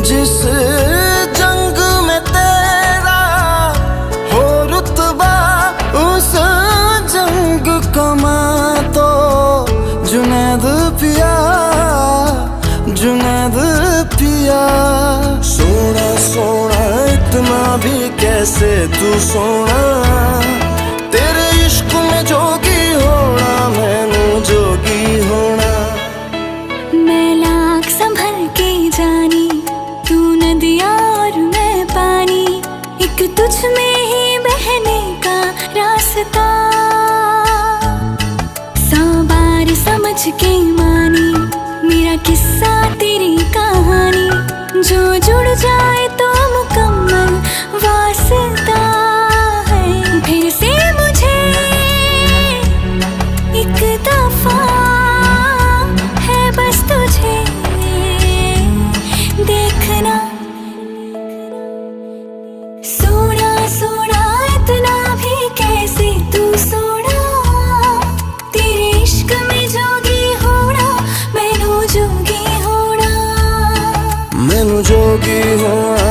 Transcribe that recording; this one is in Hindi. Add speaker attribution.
Speaker 1: जिस जंग में तेरा हो रुतबा, उस जंग कमा तो जुनैद पिया, जुनैद पिया। सोना सोना इतना भी कैसे तू सोना, तेरे इश्क में जोगी होना, मैनू जोगी होना।
Speaker 2: मैं लाख संभल के जानी, तू नदिया और मैं पानी, एक तुझ में ही बहने का रास्ता। 100 बार समझ के मानी मेरा किस्सा तेरी कहानी, जो जुड़ जाए तो मुकम्मल वास्ता है। फिर से मुझे एक दफा है बस तुझे देखना। सोना सोना इतना भी कैसे तू सोना, तेरे इश्क में जोगी होना, मैनू जोगी होना,
Speaker 1: मैनू जोगी होना,